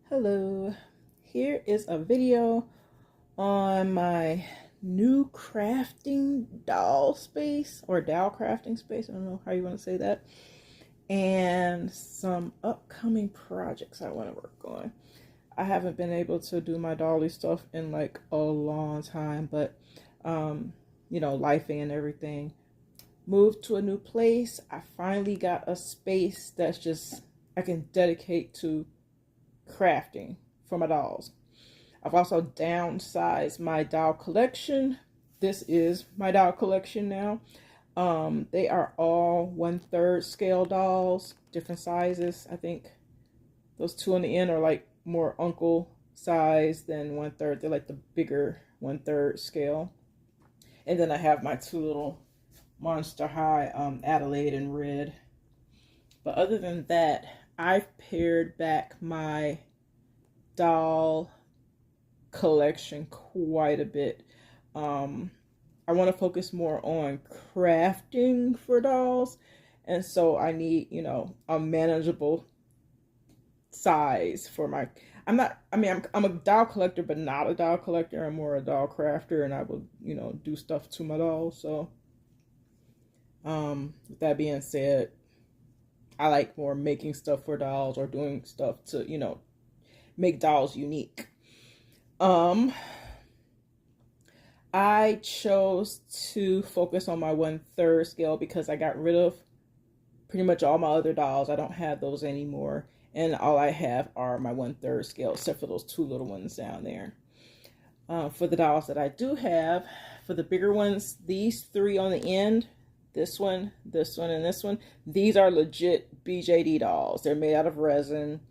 Hello, here is a video on my new crafting doll space or doll crafting space. I don't know how you want to say that. And some upcoming projects I want to work on. I haven't been able to do my dolly stuff in like a long time, but life and everything. Moved to a new place. I finally got a space that's just I can dedicate to crafting for my dolls. I've also downsized my doll collection. This is my doll collection now. They are all 1/3 scale dolls, different sizes. I think those two on the end are like more uncle size than 1/3. They're like the bigger 1/3 scale. And then I have my two little Monster High Adelaide and Red. But other than that, I've pared back my doll collection quite a bit. I want to focus more on crafting for dolls, and so I need, a manageable size for my. I'm a doll collector, but not a doll collector. I'm more a doll crafter, and I will, do stuff to my dolls. So, with that being said, I like more making stuff for dolls or doing stuff to, make dolls unique. I chose to focus on my 1/3 scale because I got rid of pretty much all my other dolls. I don't have those anymore. And all I have are my 1/3 scale, except for those two little ones down there. For the dolls that I do have, for the bigger ones, these three on the end, this one, and this one, these are legit BJD dolls. They're made out of resin.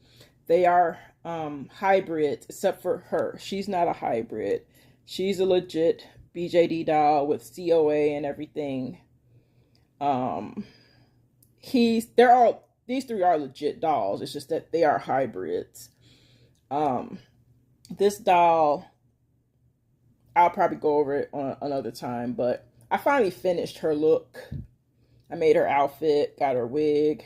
They are hybrid, except for her. She's not a hybrid. She's a legit BJD doll with COA and everything. These three are legit dolls. It's just that they are hybrids. This doll, I'll probably go over it on another time, but I finally finished her look. I made her outfit, got her wig,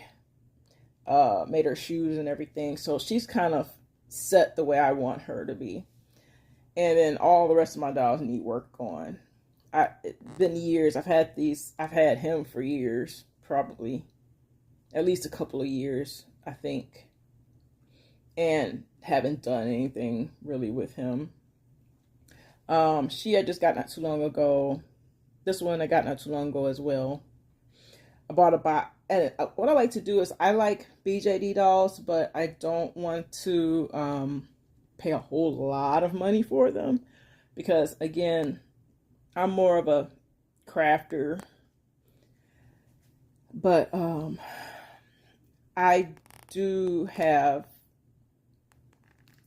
made her shoes and everything. So she's kind of set the way I want her to be. And then all the rest of my dolls need work on. It's been years. I've had him for years, probably at least a couple of years, I think, and haven't done anything really with him. She had just got not too long ago. This one I got not too long ago as well. I bought a box. And what I like to do is I like BJD dolls, but I don't want to pay a whole lot of money for them because, again, I'm more of a crafter. But I do have.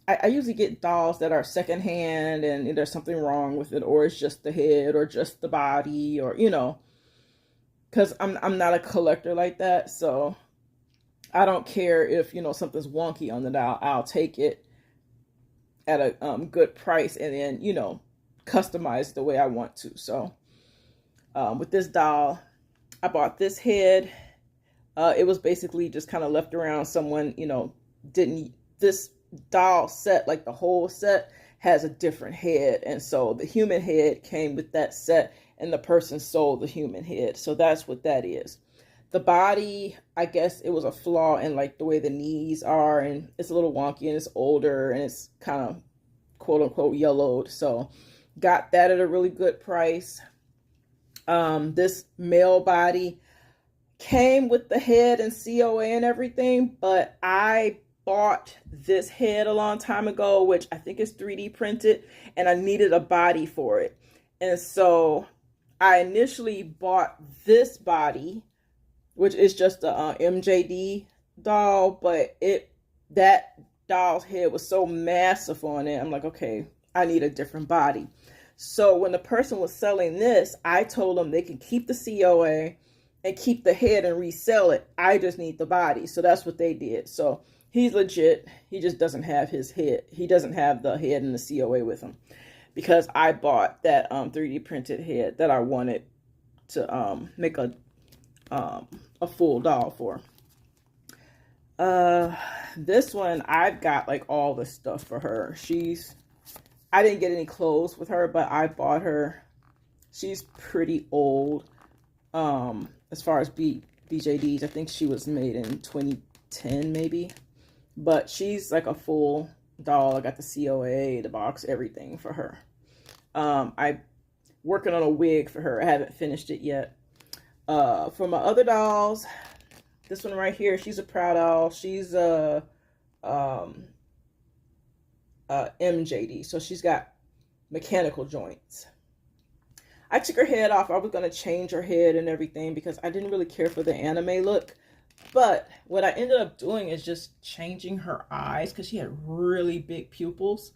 I usually get dolls that are secondhand and there's something wrong with it, or it's just the head or just the body, or because I'm not a collector like that, so I don't care if something's wonky on the doll. I'll take it at a good price and then customize the way I want to. So with this doll, I bought this head. It was basically just kind of left around. Someone didn't. This doll set, like the whole set, has a different head, and so the human head came with that set, and the person sold the human head. So that's what that is. The body, I guess it was a flaw in like the way the knees are, and it's a little wonky, and it's older, and it's kind of quote unquote yellowed. So got that at a really good price. This male body came with the head and COA and everything, but I bought this head a long time ago, which I think is 3D printed, and I needed a body for it. And so I initially bought this body, which is just a MJD doll, but that doll's head was so massive on it. I'm like, okay, I need a different body. So when the person was selling this, I told them they can keep the COA and keep the head and resell it. I just need the body. So that's what they did. So he's legit. He just doesn't have his head. He doesn't have the head and the COA with him, because I bought that 3D printed head that I wanted to make a full doll for. Uh, this one, I've got like all the stuff for her. I didn't get any clothes with her, but I bought her. She's pretty old. As far as BJDs, I think she was made in 2010 maybe. But she's like a full doll. I got the COA, the box, everything for her. I'm working on a wig for her. I haven't finished it yet. For my other dolls, this one right here, she's a proud doll. She's a MJD, so she's got mechanical joints. I took her head off. I was going to change her head and everything because I didn't really care for the anime look. But what I ended up doing is just changing her eyes because she had really big pupils.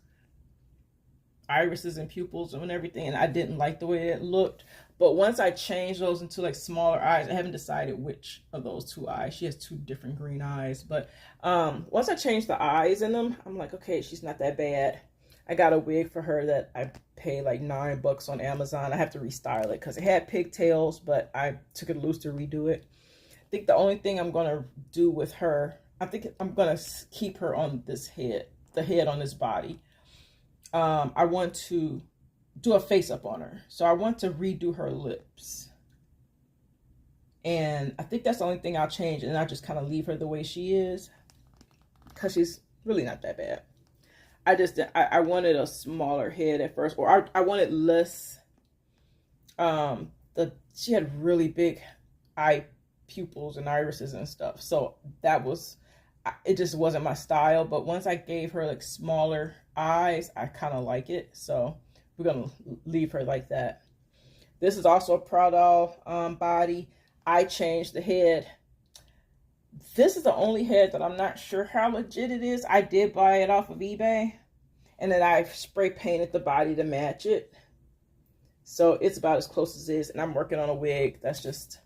Irises and pupils and everything. And I didn't like the way it looked. But once I changed those into like smaller eyes, I haven't decided which of those two eyes. She has two different green eyes. But once I changed the eyes in them, I'm like, okay, she's not that bad. I got a wig for her that I paid like $9 on Amazon. I have to restyle it because it had pigtails, but I took it loose to redo it. I think the only thing I'm going to do with her, I think I'm going to keep her on this head, the head on this body. I want to do a face up on her. So I want to redo her lips. And I think that's the only thing I'll change. And I'll just kind of leave her the way she is. Because she's really not that bad. I wanted a smaller head at first, or I wanted less. She had really big eye pupils and irises and stuff, so it just wasn't my style. But once I gave her like smaller eyes, I kind of like it, so we're gonna leave her like that. This is also a Proud Doll body. I changed the head. This is the only head that I'm not sure how legit it is. I did buy it off of eBay. And then I spray painted the body to match it. So it's about as close as it is. And I'm working on a wig. That's just,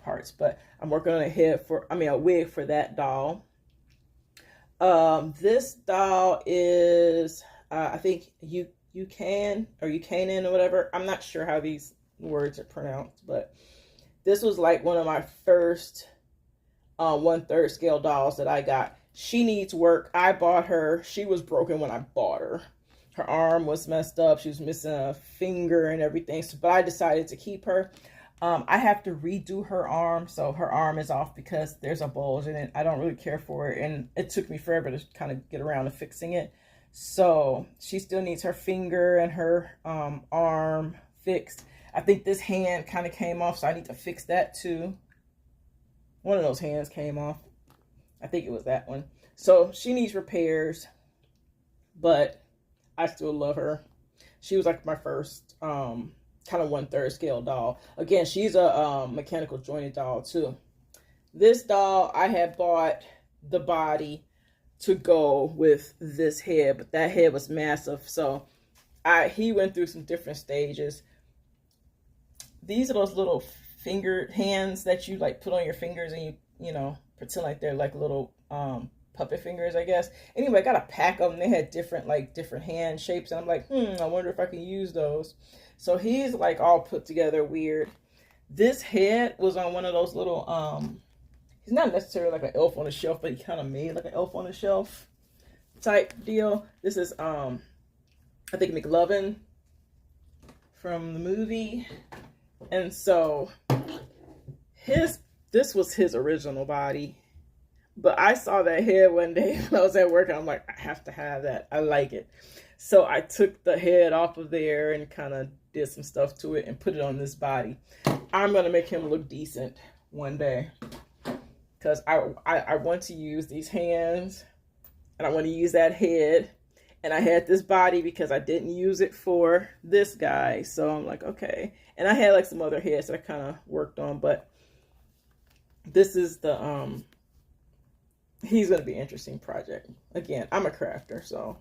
parts. But I'm working on a wig for that doll. This doll is, I think Ucanon or whatever. I'm not sure how these words are pronounced. But this was like one of my first 1/3 scale dolls that I got. She needs work. I bought her. She was broken when I bought her. Her arm was messed up. She was missing a finger and everything. So, but I decided to keep her. I have to redo her arm. So her arm is off because there's a bulge in it. I don't really care for it. And it took me forever to kind of get around to fixing it. So she still needs her finger and her arm fixed. I think this hand kind of came off. So I need to fix that too. One of those hands came off. I think it was that one. So she needs repairs, but I still love her. She was like my first kind of 1/3 scale doll. Again, she's a mechanical jointed doll too. This doll, I had bought the body to go with this head, but that head was massive. So he went through some different stages. These are those little fingered hands that you like put on your fingers and you pretend like they're like little puppet fingers, I guess. Anyway, I got a pack of them. They had different hand shapes, and I'm like, I wonder if I can use those. So he's like all put together weird. This head was on one of those little he's not necessarily like an elf on a shelf, but he kind of made like an elf on a shelf type deal. This is I think McLovin from the movie. And so this was his original body. But I saw that head one day when I was at work, and I'm like, I have to have that. I like it. So I took the head off of there and kind of did some stuff to it and put it on this body. I'm going to make him look decent one day. Because I want to use these hands, and I want to use that head. And I had this body because I didn't use it for this guy. So I'm like, okay. And I had like some other heads that I kind of worked on. But this is the, he's going to be an interesting project. Again, I'm a crafter, so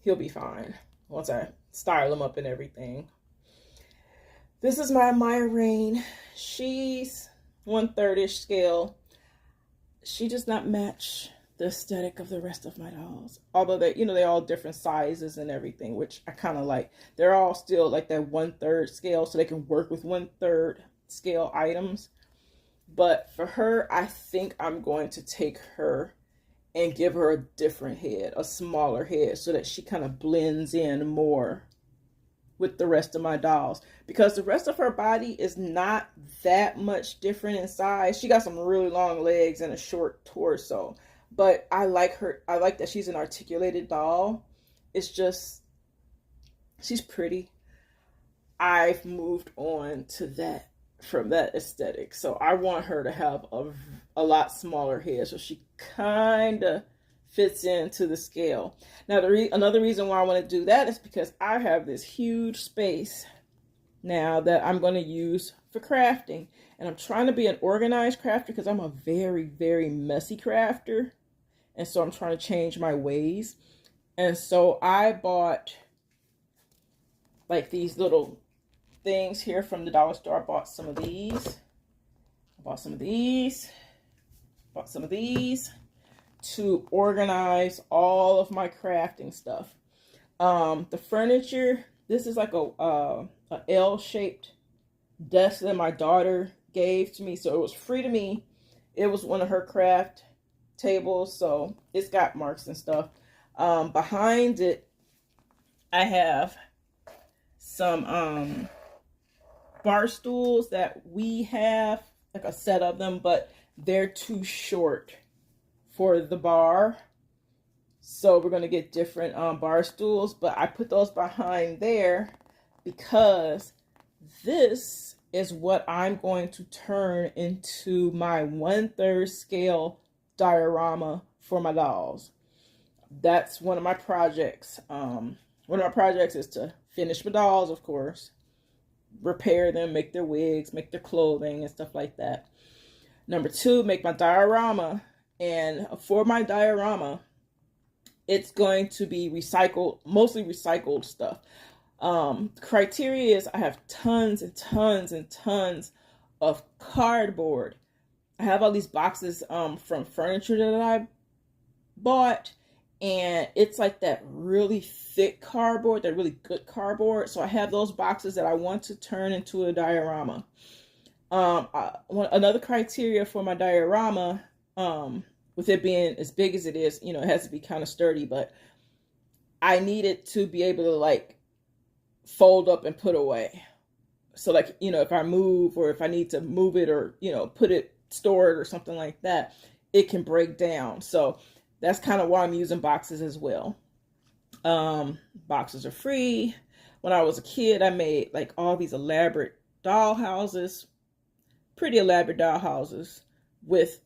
he'll be fine once I style him up and everything. This is my Maya Rain. She's 1/3-ish scale. She does not match the aesthetic of the rest of my dolls, although they're all different sizes and everything, which I kind of like. They're all still like that 1/3 scale, so they can work with 1/3 scale items. But for her, I think I'm going to take her and give her a different head, a smaller head, so that she kind of blends in more with the rest of my dolls, because the rest of her body is not that much different in size. She got some really long legs and a short torso, but I like her. I like that she's an articulated doll. It's just, she's pretty. I've moved on to that, from that aesthetic. So I want her to have a lot smaller head, so she kind of fits into the scale. Now, another reason why I want to do that is because I have this huge space now that I'm going to use for crafting. And I'm trying to be an organized crafter because I'm a very, very messy crafter. And so I'm trying to change my ways. And so I bought like these little things here from the dollar store. I bought some of these. I bought some of these. Bought some of these to organize all of my crafting stuff. The furniture, this is like a L-shaped desk that my daughter gave to me, so it was free to me. It was one of her craft tables, so it's got marks and stuff. Behind it, I have some bar stools that we have, like a set of them, but they're too short for the bar, so we're going to get different bar stools. But I put those behind there because this is what I'm going to turn into my 1/3 scale diorama for my dolls. That's one of my projects. One of my projects is to finish my dolls, of course, repair them, make their wigs, make their clothing and stuff like that. Number 2, make my diorama. And for my diorama, it's going to be recycled, mostly recycled stuff. Criteria is I have tons and tons and tons of cardboard. I have all these boxes from furniture that I bought, and it's like that really thick cardboard, that really good cardboard. So I have those boxes that I want to turn into a diorama. Another criteria for my diorama, with it being as big as it is, you know, it has to be kind of sturdy, but I need it to be able to like fold up and put away. So like, you know, if I move, or if I need to move it, or, you know, put it, store it or something like that, it can break down. So that's kind of why I'm using boxes as well. Boxes are free. When I was a kid, I made like all these elaborate doll houses, pretty elaborate doll houses with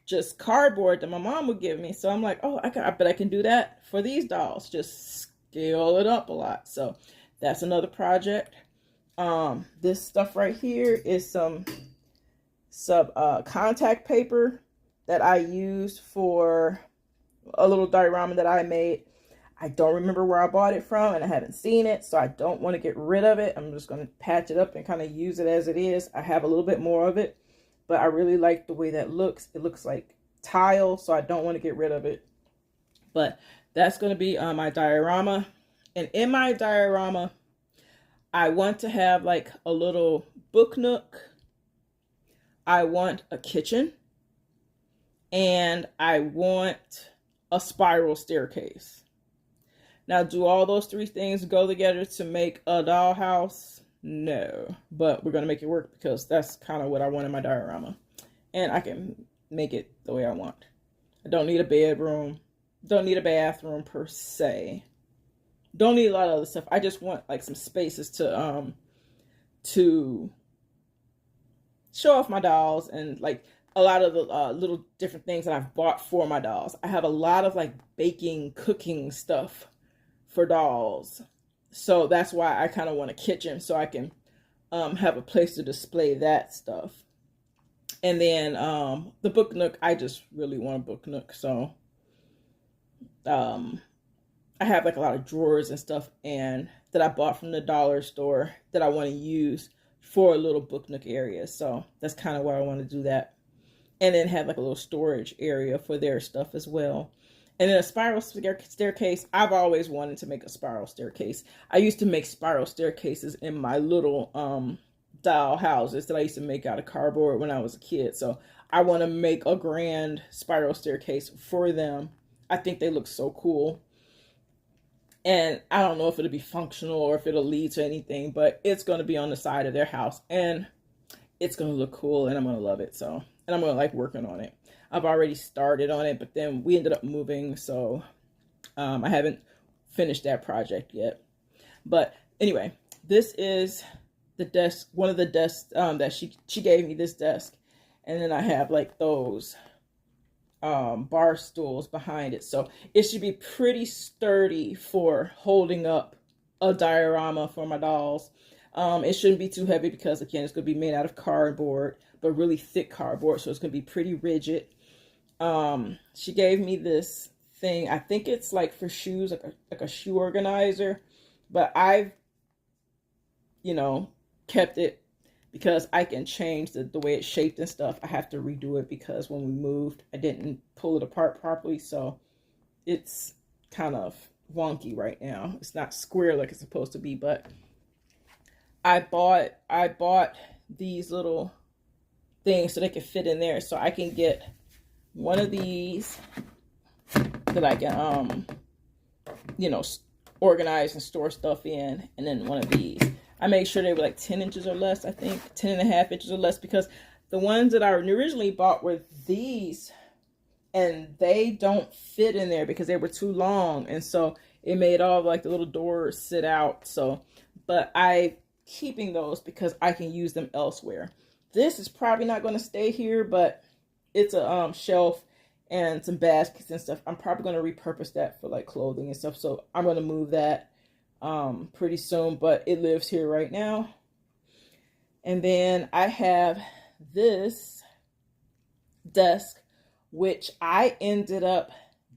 just cardboard that my mom would give me. So I'm like, oh, I bet I can do that for these dolls. Just scale it up a lot. So that's another project. This stuff right here is some contact paper that I used for a little diorama that I made. I don't remember where I bought it from, and I haven't seen it, so I don't want to get rid of it. I'm just going to patch it up and kind of use it as it is. I have a little bit more of it, but I really like the way that looks. It looks like tile, so I don't want to get rid of it. But that's going to be my diorama. And in my diorama, I want to have like a little book nook. I want a kitchen. And I want a spiral staircase. Now, do all those 3 things go together to make a dollhouse? No, but we're going to make it work because that's kind of what I want in my diorama. And I can make it the way I want. I don't need a bedroom. Don't need a bathroom per se. Don't need a lot of other stuff. I just want like some spaces to show off my dolls, and like a lot of the little different things that I've bought for my dolls. I have a lot of like baking, cooking stuff for dolls. So that's why I kind of want a kitchen, so I can have a place to display that stuff. And then the book nook, I just really want a book nook. So I have like a lot of drawers and stuff and that I bought from the dollar store that I want to use for a little book nook area. So that's kind of why I want to do that. And then have like a little storage area for their stuff as well. And then a spiral staircase. I've always wanted to make a spiral staircase. I used to make spiral staircases in my little doll houses that I used to make out of cardboard when I was a kid. So I want to make a grand spiral staircase for them. I think they look so cool. And I don't know if it'll be functional or if it'll lead to anything, but it's going to be on the side of their house and it's going to look cool and I'm going to love it. So, and I'm going to like working on it. I've already started on it, but then we ended up moving. So I haven't finished that project yet. But anyway, this is the desk, one of the desks that she gave me, this desk. And then I have like those bar stools behind it. So it should be pretty sturdy for holding up a diorama for my dolls. It shouldn't be too heavy because again, it's going to be made out of cardboard, but really thick cardboard. So it's going to be pretty rigid. She gave me this thing. I think it's like for shoes, like a shoe organizer, but I've, you know, kept it because I can change the way it's shaped and stuff. I have to redo it because when we moved, I didn't pull it apart properly. So it's kind of wonky right now. It's not square like it's supposed to be, but I bought these little things so they can fit in there. So I can get one of these that I can, you know, organize and store stuff in. And then one of these. I make sure they were like 10 inches or less, I think 10.5 inches or less, because the ones that I originally bought were these and they don't fit in there because they were too long. And so it made all of like the little doors sit out. So, but I'm keeping those because I can use them elsewhere. This is probably not going to stay here, but it's a shelf and some baskets and stuff. I'm probably going to repurpose that for like clothing and stuff. So I'm going to move that pretty soon, but it lives here right now. And then I have this desk, which I ended up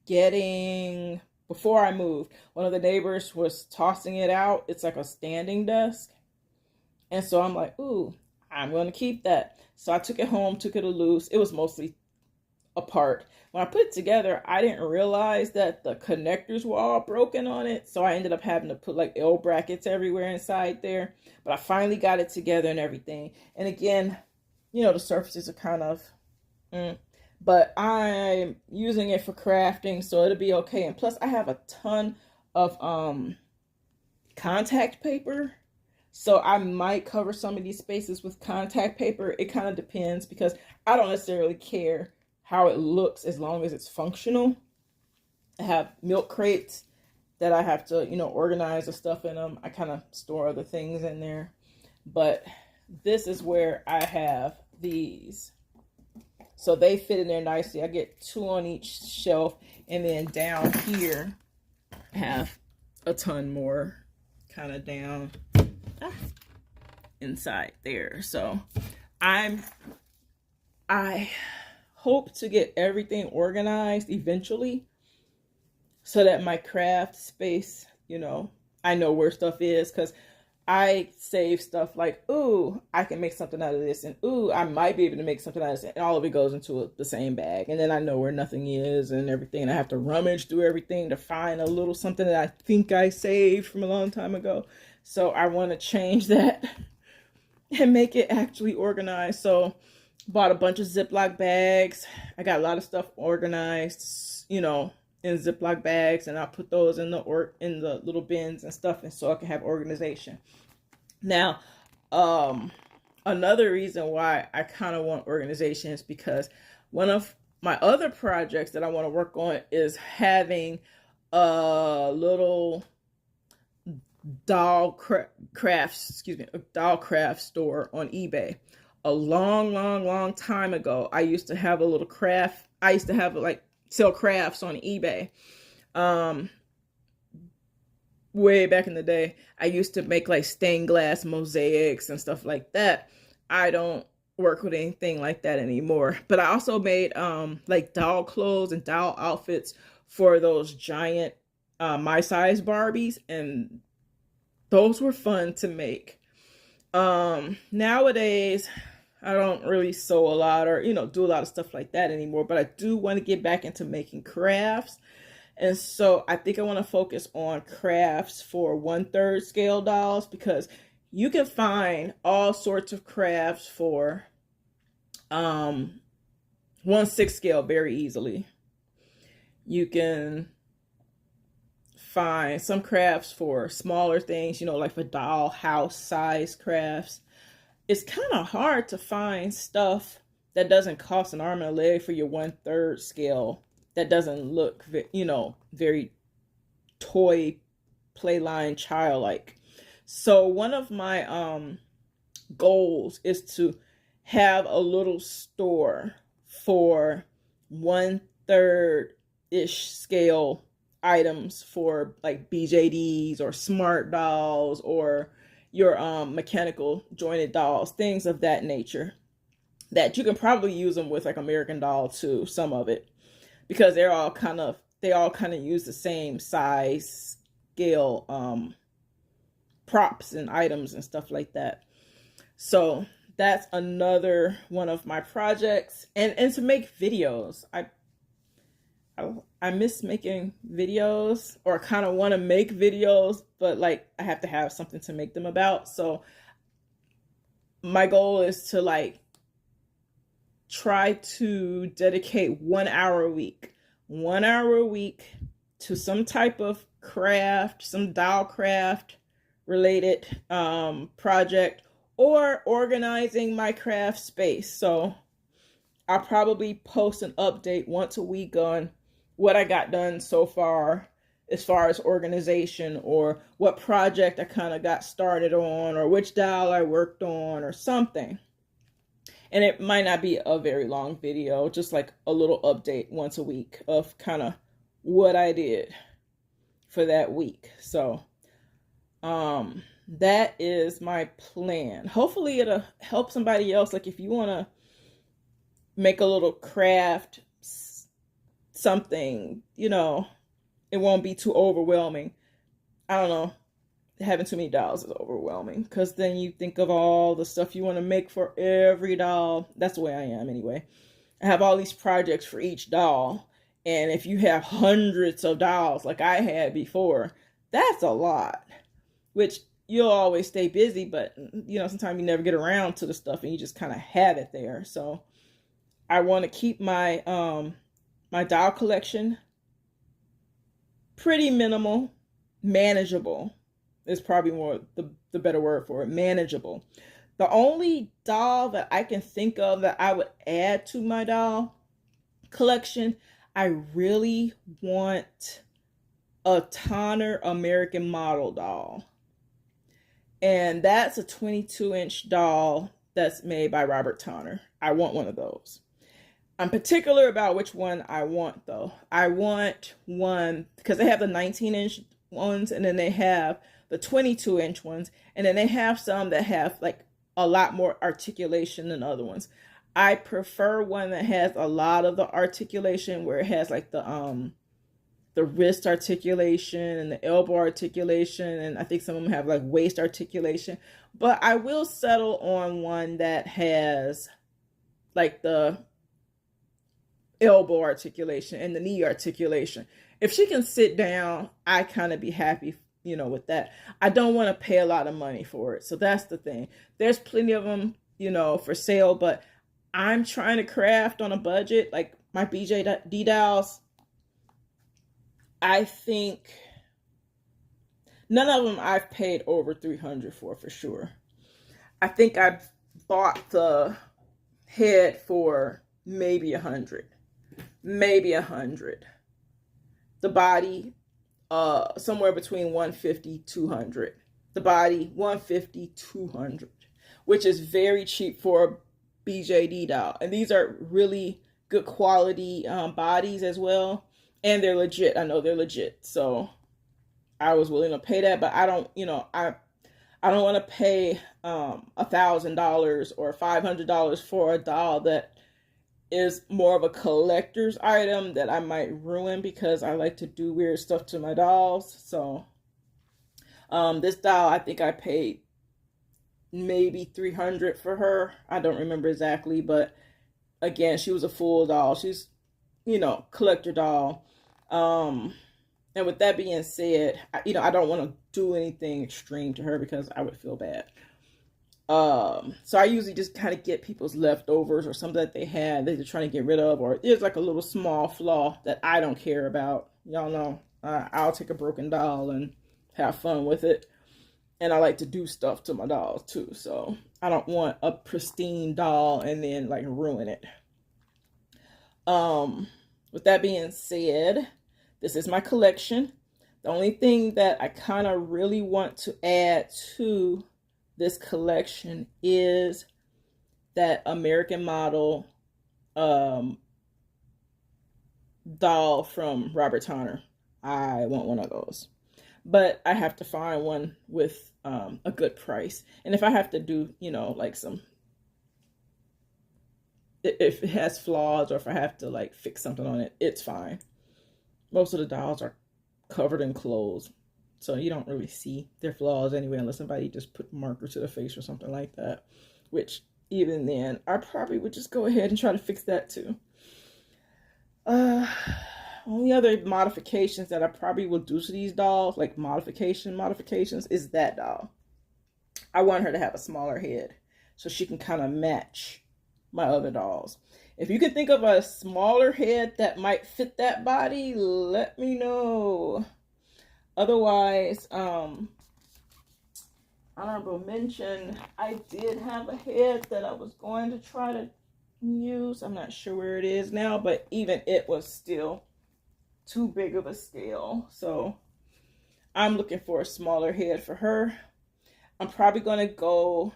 getting before I moved. One of the neighbors was tossing it out. It's like a standing desk. And so I'm like, ooh, I'm going to keep that. So I took it home, took it loose. It was mostly apart. When I put it together, I didn't realize that the connectors were all broken on it. So I ended up having to put like L brackets everywhere inside there. But I finally got it together and everything. And again, you know, the surfaces are kind of, but I'm using it for crafting, so it'll be okay. And plus I have a ton of contact paper. So I might cover some of these spaces with contact paper. It kind of depends because I don't necessarily care how it looks as long as it's functional. I have milk crates that I have to, you know, organize the stuff in them. I kind of store other things in there. But this is where I have these. So they fit in there nicely. I get 2 on each shelf. And then down here, I have a ton more kind of down inside there. So I hope to get everything organized eventually so that my craft space, you know, I know where stuff is, because I save stuff like, ooh, I can make something out of this, and ooh, I might be able to make something out of this, and all of it goes into the same bag, and then I know where nothing is and everything, and I have to rummage through everything to find a little something that I think I saved from a long time ago. So I want to change that and make it actually organized. So bought a bunch of Ziploc bags. I got a lot of stuff organized, you know, in Ziploc bags, and I'll put those in the little bins and stuff, and so I can have organization. Now, another reason why I kind of want organization is because one of my other projects that I want to work on is having a little doll craft store on eBay. A long time ago, I used to have a little craft. I used to have like sell crafts on eBay. Way back in the day, I used to make like stained glass mosaics and stuff like that. I don't work with anything like that anymore. But I also made like doll clothes and doll outfits for those giant my size Barbies, and those were fun to make. Nowadays, I don't really sew a lot or, you know, do a lot of stuff like that anymore, but I do want to get back into making crafts. And so I think I want to focus on crafts for 1/3 scale dolls, because you can find all sorts of crafts for 1/6 scale very easily. You can find some crafts for smaller things, like for doll house size crafts. It's kind of hard to find stuff that doesn't cost an arm and a leg for your 1/3 scale, that doesn't look, very toy playline childlike. So one of my goals is to have a little store for 1/3 ish scale items for like BJDs or smart dolls or your mechanical jointed dolls, things of that nature, that you can probably use them with like American Doll too, some of it, because they all kind of use the same size scale props and items and stuff like that. So that's another one of my projects. And to make videos. I miss making videos, or kind of want to make videos, but like I have to have something to make them about. So my goal is to like try to dedicate 1 hour a week. 1 hour a week to some type of craft, some doll craft related project, or organizing my craft space. So I'll probably post an update once a week on what I got done so far as organization, or what project I kind of got started on, or which doll I worked on or something. And it might not be a very long video, just like a little update once a week of kind of what I did for that week. So that is my plan. Hopefully it'll help somebody else. Like if you want to make a little craft something, it won't be too overwhelming. I don't know. Having too many dolls is overwhelming, because then you think of all the stuff you want to make for every doll. That's the way I am anyway. I have all these projects for each doll. And if you have hundreds of dolls like I had before, that's a lot. Which you'll always stay busy, but sometimes you never get around to the stuff and you just kind of have it there. So I want to keep my my doll collection pretty minimal, manageable is probably more the better word for it, manageable. The only doll that I can think of that I would add to my doll collection, I really want a Tonner American Model doll. And that's a 22-inch doll that's made by Robert Tonner. I want one of those. I'm particular about which one I want, though. I want one, because they have the 19-inch ones, and then they have the 22-inch ones, and then they have some that have like a lot more articulation than other ones. I prefer one that has a lot of the articulation, where it has like the wrist articulation and the elbow articulation, and I think some of them have like waist articulation. But I will settle on one that has like the elbow articulation and the knee articulation. If she can sit down, I kind of be happy, with that. I don't want to pay a lot of money for it. So that's the thing. There's plenty of them, for sale, but I'm trying to craft on a budget. Like my BJD dolls, I think none of them I've paid over $300 for sure. I think I bought the head for maybe $100. Maybe $100. The body, somewhere between $150, $200. The body, $150, $200, which is very cheap for a BJD doll. And these are really good quality bodies as well, and they're legit. I know they're legit, so I was willing to pay that. But I don't, I don't want to pay $1,000 or $500 for a doll that is more of a collector's item that I might ruin, because I like to do weird stuff to my dolls. So this doll, I think I paid maybe $300 for her. I don't remember exactly, but again, she was a full doll. She's, collector doll. And with that being said, I don't want to do anything extreme to her because I would feel bad. So I usually just kind of get people's leftovers or something that they had that they're trying to get rid of, or there's like a little small flaw that I don't care about. Y'all know, I'll take a broken doll and have fun with it. And I like to do stuff to my dolls too. So I don't want a pristine doll and then like ruin it. With that being said, this is my collection. The only thing that I kind of really want to add to this collection is that American Model doll from Robert Towner. I want one of those, but I have to find one with a good price. And if I have to do, like if it has flaws, or if I have to like fix something on it, it's fine. Most of the dolls are covered in clothes, so you don't really see their flaws anyway, unless somebody just put marker to the face or something like that, which even then I probably would just go ahead and try to fix that too. Only other modifications that I probably will do to these dolls, like modifications, is that doll. I want her to have a smaller head so she can kind of match my other dolls. If you can think of a smaller head that might fit that body, let me know. Otherwise, honorable mention, I did have a head that I was going to try to use. I'm not sure where it is now, but even it was still too big of a scale. So I'm looking for a smaller head for her. I'm probably going to go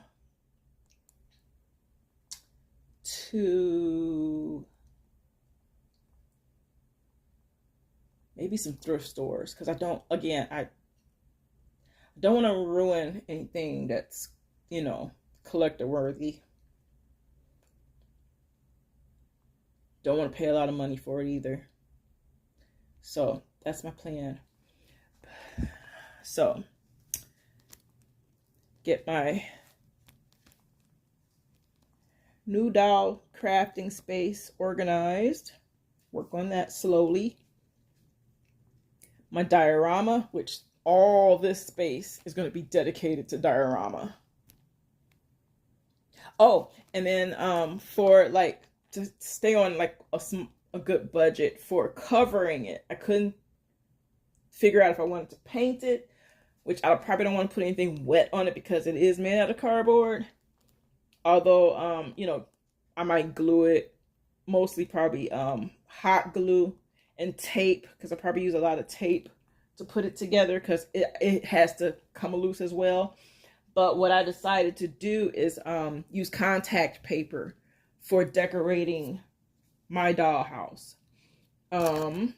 to maybe some thrift stores, because I don't want to ruin anything that's, collector worthy. Don't want to pay a lot of money for it either. So that's my plan. So get my new doll crafting space organized. Work on that slowly. My diorama, which all this space is going to be dedicated to diorama. Oh, and then for like to stay on like a good budget for covering it, I couldn't figure out if I wanted to paint it, which I probably don't want to put anything wet on it because it is made out of cardboard. Although, I might glue it, mostly probably hot glue and tape, because I probably use a lot of tape to put it together because it has to come loose as well. But what I decided to do is use contact paper for decorating my dollhouse. I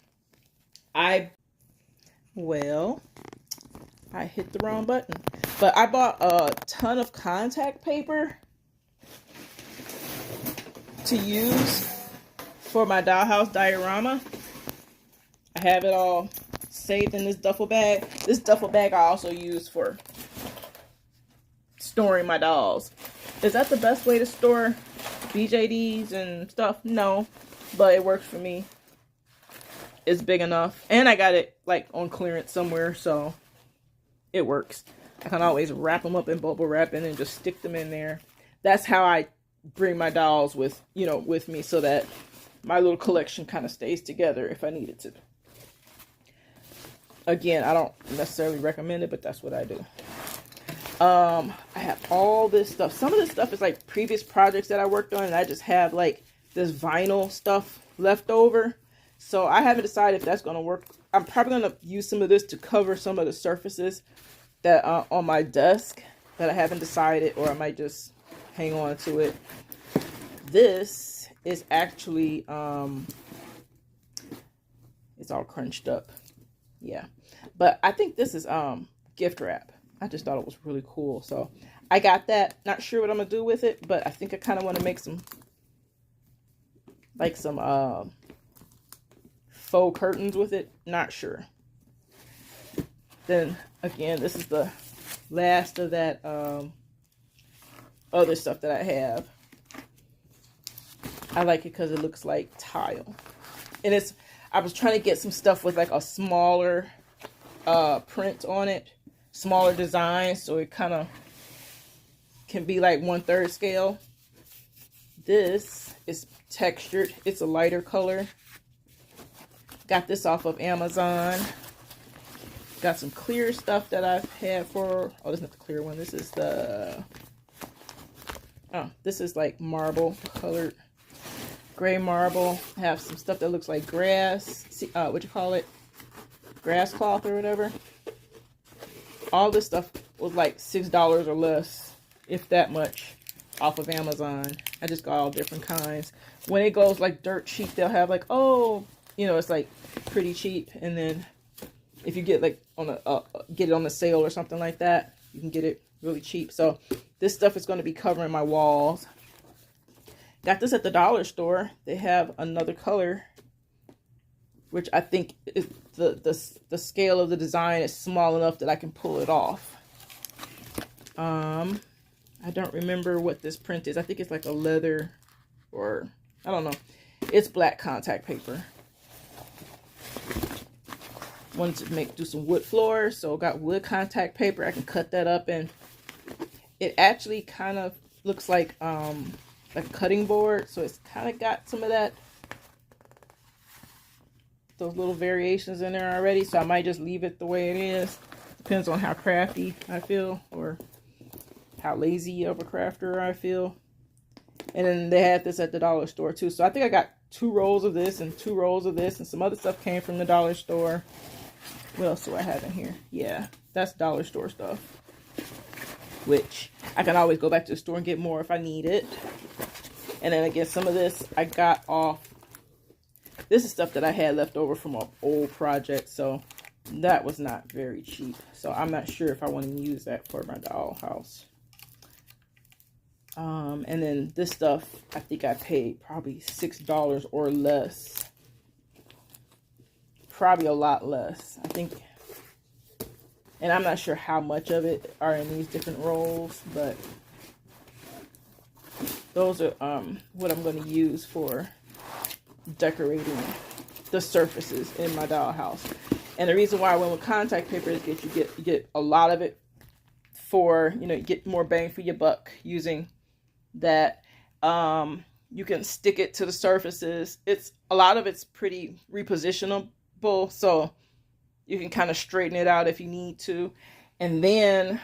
hit the wrong button, but I bought a ton of contact paper to use for my dollhouse diorama. I have it all saved in this duffel bag. This duffel bag I also use for storing my dolls. Is that the best way to store BJDs and stuff? No, but it works for me. It's big enough, and I got it like on clearance somewhere, so it works. I can always wrap them up in bubble wrap and then just stick them in there. That's how I bring my dolls with me, so that my little collection kind of stays together if I needed to. Again, I don't necessarily recommend it, but that's what I do. I have all this stuff. Some of this stuff is like previous projects that I worked on, and I just have like this vinyl stuff left over. So I haven't decided if that's going to work. I'm probably going to use some of this to cover some of the surfaces that are on my desk that I haven't decided, or I might just hang on to it. This is actually, it's all crunched up. Yeah. But I think this is gift wrap. I just thought it was really cool. So I got that. Not sure what I'm going to do with it, but I think I kind of want to make some, like some faux curtains with it. Not sure. Then again, this is the last of that other stuff that I have. I like it because it looks like tile. And I was trying to get some stuff with like a smaller print on it, smaller design, so it kind of can be like 1/3 scale. This is textured. It's a lighter color. Got this off of Amazon. Got some clear stuff that I've had for, oh, this is not the clear one. This is the, oh, this is like marble colored, gray marble. I have some stuff that looks like grass, what you call it? Grass cloth or whatever. All this stuff was like $6 or less, if that much, off of Amazon. I just got all different kinds. When it goes like dirt cheap, they'll have like, oh, you know, it's like pretty cheap. And then if you get like on a get it on the sale or something like that, you can get it really cheap. So this stuff is going to be covering my walls. Got this at the dollar store. They have another color, which I think is the scale of the design is small enough that I can pull it off. I don't remember what this print is. I think it's like a leather, or I don't know. It's black contact paper. Wanted to do some wood floors, so got wood contact paper. I can cut that up, and it actually kind of looks like a cutting board, so it's kind of got some of that, those little variations in there already. So I might just leave it the way it is. Depends on how crafty I feel, or how lazy of a crafter I feel. And then they had this at the dollar store too. So I think I got 2 rolls of this and 2 rolls of this, and some other stuff came from the dollar store. What else do I have in here? Yeah, that's dollar store stuff, which I can always go back to the store and get more if I need it. And then again, some of this I got off. This is stuff that I had left over from an old project, so that was not very cheap. So I'm not sure if I want to use that for my dollhouse. And then this stuff, I think I paid probably $6 or less. Probably a lot less, I think. And I'm not sure how much of it are in these different rolls, but those are what I'm going to use for decorating the surfaces in my dollhouse. And the reason why I went with contact paper is you get a lot of it for, you know, you get more bang for your buck using that. You can stick it to the surfaces. A lot of it's pretty repositionable, so you can kind of straighten it out if you need to. And then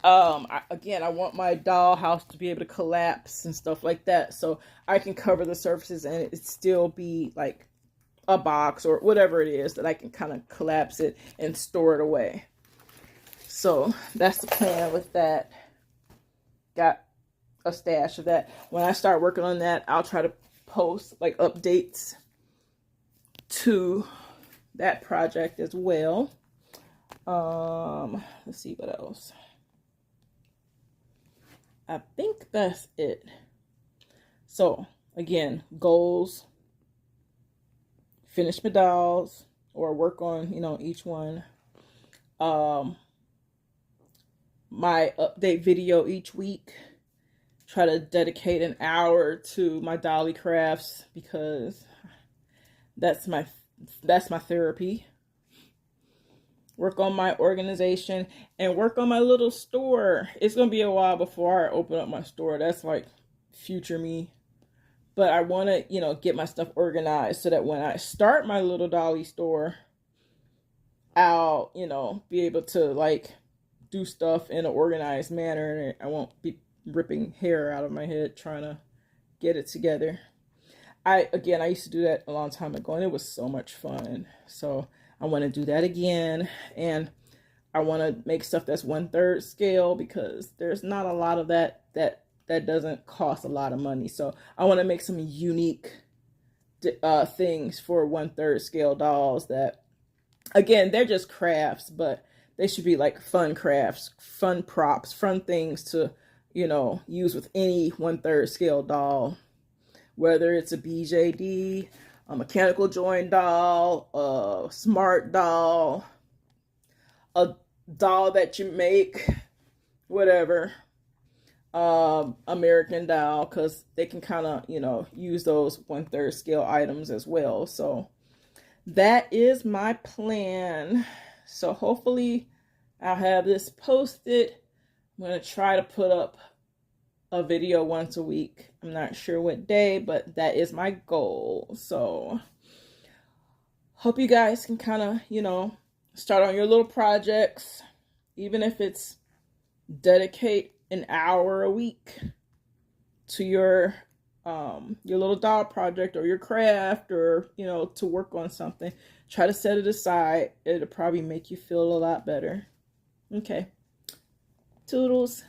I want my dollhouse to be able to collapse and stuff like that, so I can cover the surfaces and it still be like a box or whatever it is that I can kind of collapse it and store it away. So that's the plan with that. Got a stash of that. When I start working on that, I'll try to post like updates to that project as well. Let's see what else. I think that's it. So again, goals, finish my dolls or work on, you know, each one. My update video each week. Try to dedicate an hour to my dolly crafts because that's my therapy. Work on my organization and work on my little store. It's gonna be a while before I open up my store. That's like future me. But I want to, you know, get my stuff organized so that when I start my little dolly store, I'll, you know, be able to like do stuff in an organized manner, and I won't be ripping hair out of my head trying to get it together. I used to do that a long time ago, and it was so much fun. So I want to do that again, and I want to make stuff that's 1/3 scale because there's not a lot of that doesn't cost a lot of money. So I want to make some unique things for 1/3 scale dolls that, again, they're just crafts, but they should be like fun crafts, fun props, fun things to, you know, use with any 1/3 scale doll, whether it's a BJD, a mechanical joint doll, a smart doll, a doll that you make, whatever. American dowel, because they can kind of, you know, use those 1/3 scale items as well. So that is my plan. So hopefully I'll have this posted. I'm going to try to put up a video once a week. I'm not sure what day, but that is my goal. So hope you guys can kind of, you know, start on your little projects, even if it's dedicate an hour a week to your little doll project or your craft, or, you know, to work on something. Try to set it aside. It'll probably make you feel a lot better. Okay. Toodles.